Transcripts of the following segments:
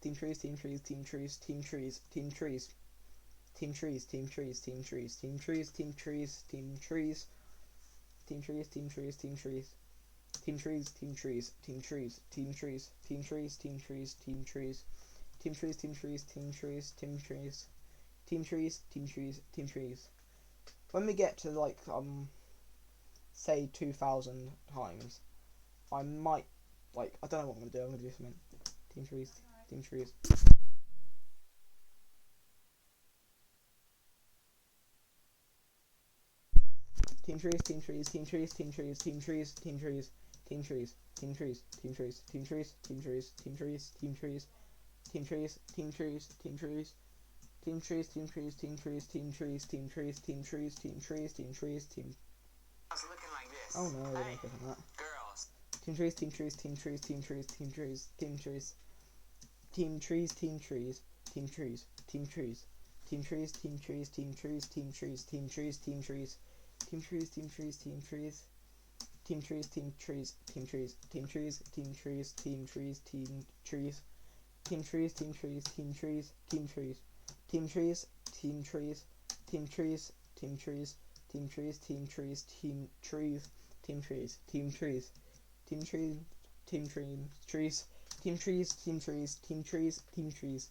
Team trees, team trees, team trees, team trees, team trees. Team trees, team trees, team trees, team trees, team trees, team trees. Team trees, team trees, team trees. Team trees, team trees, team trees, team trees, team trees, team trees, team trees. Team trees, team trees, team trees, team trees. Team trees, team trees, team trees. When we get to like say 2,000 times, I might like I don't know what I'm gonna do. I'm gonna do something. Team trees, team trees. Team trees, team trees, team trees, team trees, team trees, team trees, team trees, team trees, team trees, team trees, team trees, team trees, team trees, team trees, team trees, team trees. Team trees, team trees, team trees, team trees, team trees, team trees, team trees, team trees, team. Oh no, I didn't click on that. Team trees, team trees, team trees, team trees, team trees, team trees. Team trees, team trees, team trees, team trees. Team trees, team trees, team trees, team trees, team trees, team trees. Team trees, team trees, team trees. Team trees, team trees, team trees, team trees, team trees, team trees, team trees. Team trees, team trees, team trees, team trees. Team trees, team trees, team trees, team trees, team trees, team trees, team trees, team trees, team trees, team trees, team trees, team trees, team trees, team trees, team trees,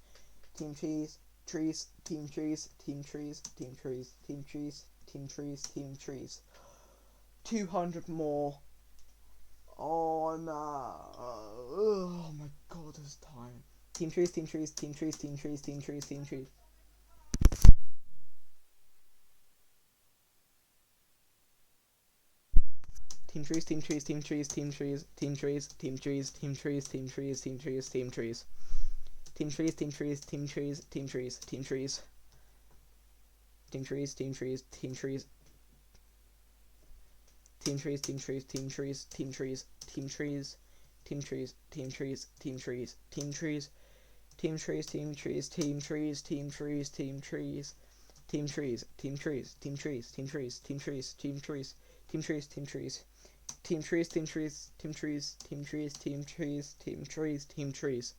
team trees, trees, team trees, team trees, team trees, team trees, team trees, team trees. 200 more. Oh no! Oh my god, this time. Team trees, team trees, team trees, team trees, team trees, team trees. Team trees, team trees, team trees, team trees, team trees, team trees, team trees, team trees, team trees, team trees. Team trees, team trees, team trees, team trees, team trees. Team trees, team trees, team trees. Team trees, team trees, team trees, team trees, team trees. Team trees, team trees, team trees, team trees. Team trees, team trees, team trees, team trees, team trees. Team trees, team trees, team trees, team trees, team trees, team trees, team trees, team trees. Team trees, team trees, team trees, team trees, team trees, team trees, team trees.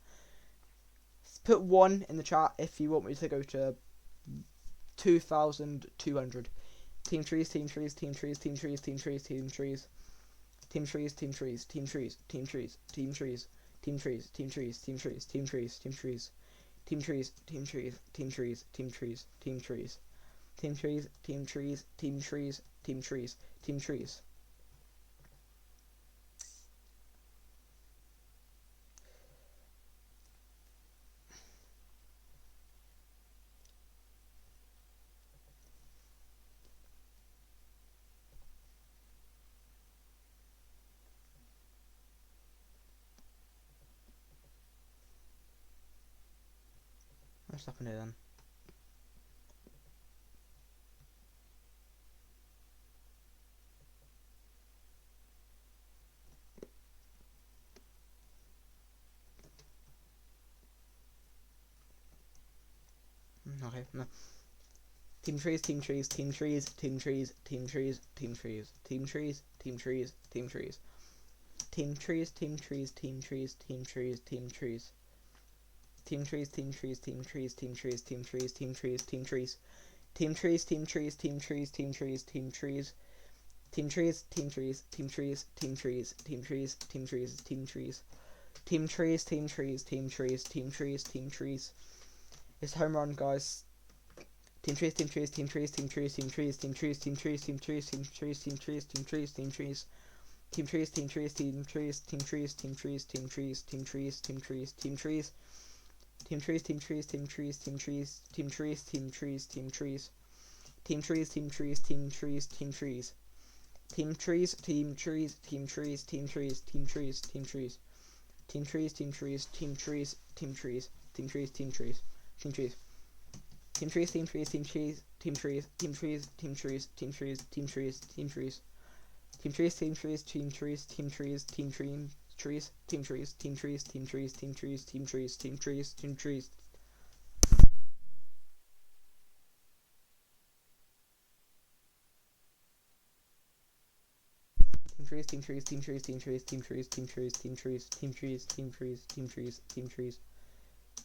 Put 1 in the chat if you want me to go to 2,200. Team trees, team trees, team trees, team trees, team trees, team trees. Team trees, team trees, team trees, team trees, team trees, team trees, team trees, team trees, team trees, team trees. Team trees, team trees, team trees, team trees, team trees. Team trees, team trees, team trees, team trees, team trees. What's happened here then? Okay, no. Team trees, team trees, team trees, team trees, team trees, team trees, team trees, team trees, team trees. Team trees, team trees, team trees, team trees, team trees. Team trees, team trees, team trees, team trees, team trees, team trees, team trees. Team trees, team trees, team trees, team trees, team trees. Team trees, team trees, team trees, team trees, team trees, team trees, team trees. Team trees, team trees, team trees, team trees, team trees. It's home run, guys. Team trees, team trees, team trees, team trees, team trees, team trees, team trees, team trees, team trees, team trees, team trees, team trees. Team trees, team trees, team trees, team trees, team trees, team trees, team trees, team trees, team trees. Team trees, team trees, team trees, team trees, team trees, team trees, team trees. Team trees, team trees, team trees, team trees. Team trees, team trees, team trees, team trees, team trees, team trees. Team trees, team trees, team trees, team trees, team trees, team trees, team trees. Team trees, team trees, team trees, team trees, team trees, team trees, team trees, team trees, team trees. Team trees, team trees, team trees, team trees, team trees, trees, team trees, team trees, team trees, team trees, team trees, team trees, team trees. Team trees, team trees, team trees, team trees, team trees, team trees, team trees, team trees, team trees, team trees, team trees.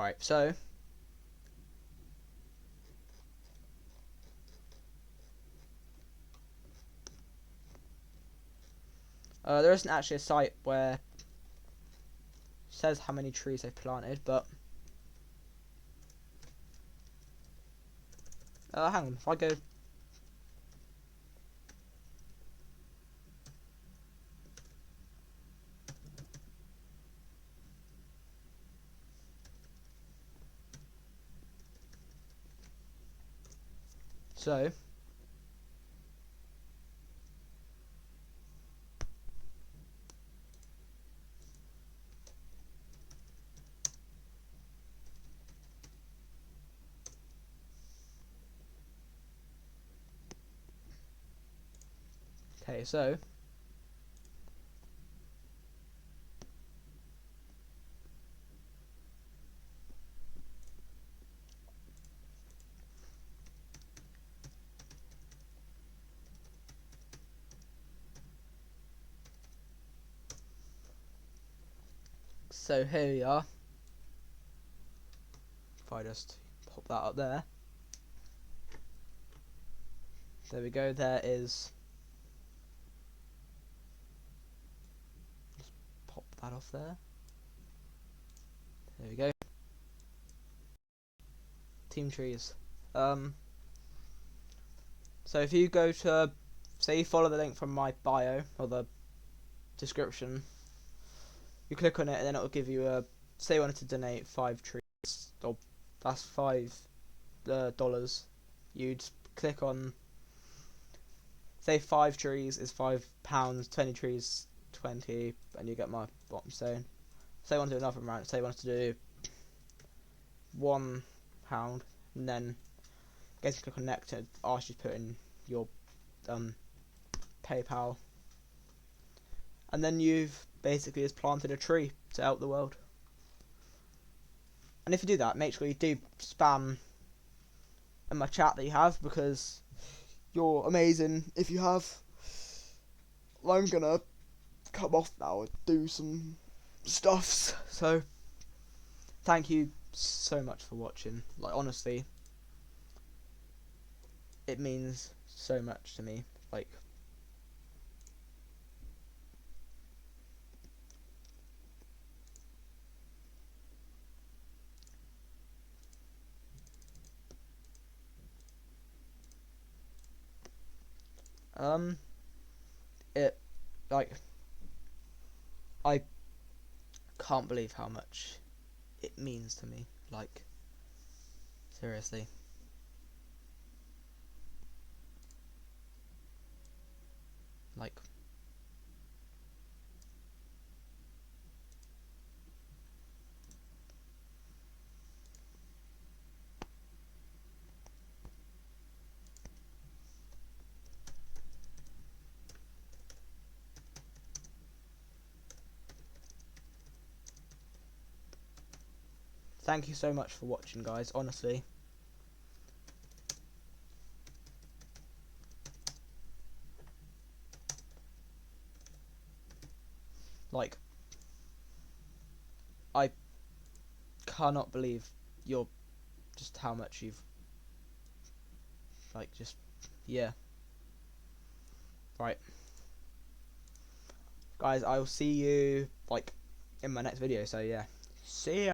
Alright, so there isn't actually a site where it says how many trees they've planted, but hang on, if I go so okay, so here we are. If I just pop that up there. There we go, there is. Just pop that off there. There we go. Team trees. So if you go to, say you follow the link from my bio or the description, you click on it and then it will give you a, say you wanted to donate 5 trees, or that's $5. You'd click on, say 5 trees is £5, 20 trees 20, and you get my what I'm saying. Say you want to do another amount, say you wanted to do £1, and then get to click on next and ask you to put in your PayPal, and then you've basically just planted a tree to help the world. And if you do that, make sure you do spam in my chat that you have, because you're amazing. If you have, I'm gonna come off now and do some stuffs. So thank you so much for watching. Like, honestly, it means so much to me. Like, it, like, I can't believe how much it means to me. Like, seriously. Like, thank you so much for watching, guys, honestly. Like, I cannot believe you're just how much you've, like, just, yeah. Right, guys, I will see you, like, in my next video, so yeah, see ya.